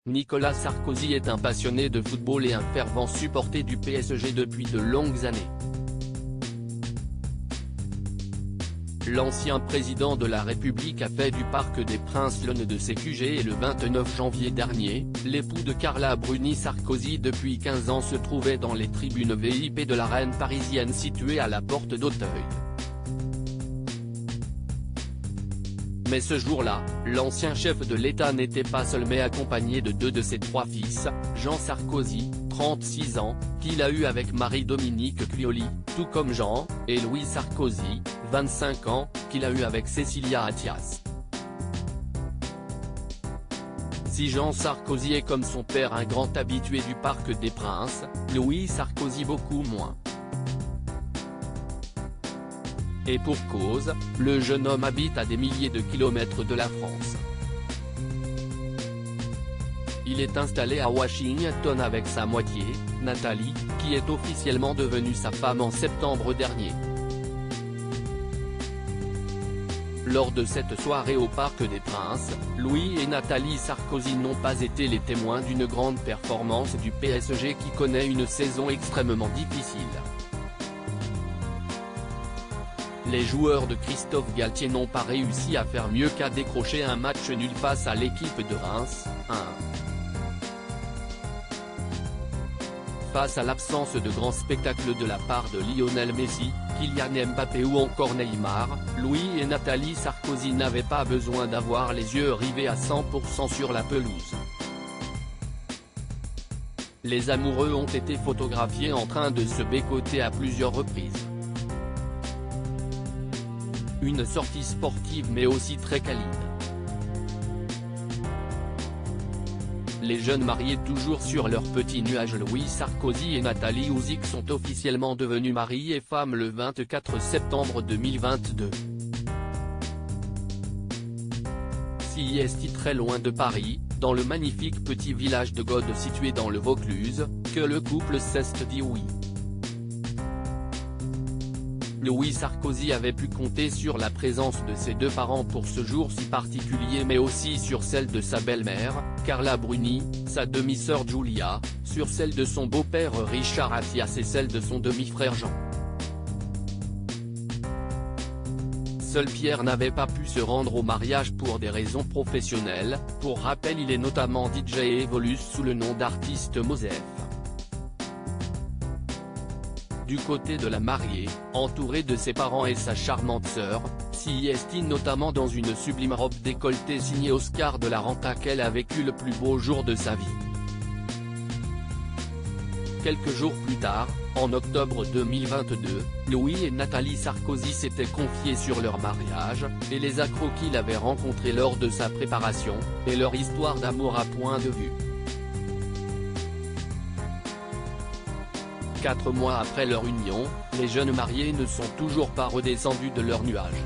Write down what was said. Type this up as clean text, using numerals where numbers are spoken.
Nicolas Sarkozy est un passionné de football et un fervent supporter du PSG depuis de longues années. L'ancien président de la République a fait du Parc des Princes l'un de ses QG et le 29 janvier dernier, l'époux de Carla Bruni Sarkozy depuis 15 ans se trouvait dans les tribunes VIP de l'arène parisienne située à la porte d'Auteuil. Mais ce jour-là, l'ancien chef de l'État n'était pas seul mais accompagné de deux de ses trois fils, Jean Sarkozy, 36 ans, qu'il a eu avec Marie-Dominique Clioli, tout comme Jean, et Louis Sarkozy, 25 ans, qu'il a eu avec Cécilia Attias. Si Jean Sarkozy est comme son père un grand habitué du Parc des Princes, Louis Sarkozy beaucoup moins. Et pour cause, le jeune homme habite à des milliers de kilomètres de la France. Il est installé à Washington avec sa moitié, Nathalie, qui est officiellement devenue sa femme en septembre dernier. Lors de cette soirée au Parc des Princes, Louis et Nathalie Sarkozy n'ont pas été les témoins d'une grande performance du PSG qui connaît une saison extrêmement difficile. Les joueurs de Christophe Galtier n'ont pas réussi à faire mieux qu'à décrocher un match nul face à l'équipe de Reims, 1. Face à l'absence de grands spectacles de la part de Lionel Messi, Kylian Mbappé ou encore Neymar, Louis et Nathalie Sarkozy n'avaient pas besoin d'avoir les yeux rivés à 100% sur la pelouse. Les amoureux ont été photographiés en train de se bécoter à plusieurs reprises. Une sortie sportive mais aussi très câline. Les jeunes mariés toujours sur leur petit nuage. Louis Sarkozy et Nathalie Ouzic sont officiellement devenus mari et femme le 24 septembre 2022. Si est très loin de Paris, dans le magnifique petit village de Gaude situé dans le Vaucluse, que le couple s'est dit oui. Louis Sarkozy avait pu compter sur la présence de ses deux parents pour ce jour si particulier mais aussi sur celle de sa belle-mère, Carla Bruni, sa demi-sœur Giulia, sur celle de son beau-père Richard Attias et celle de son demi-frère Jean. Seul Pierre n'avait pas pu se rendre au mariage pour des raisons professionnelles, pour rappel il est notamment DJ et évolue sous le nom d'artiste Mosef. Du côté de la mariée, entourée de ses parents et sa charmante sœur, s'y est notamment dans une sublime robe décolletée signée Oscar de la Renta qu'elle a vécu le plus beau jour de sa vie. Quelques jours plus tard, en octobre 2022, Louis et Nathalie Sarkozy s'étaient confiés sur leur mariage, et les accros qu'il avait rencontrés lors de sa préparation, et leur histoire d'amour à point de vue. 4 mois après leur union, les jeunes mariés ne sont toujours pas redescendus de leur nuage.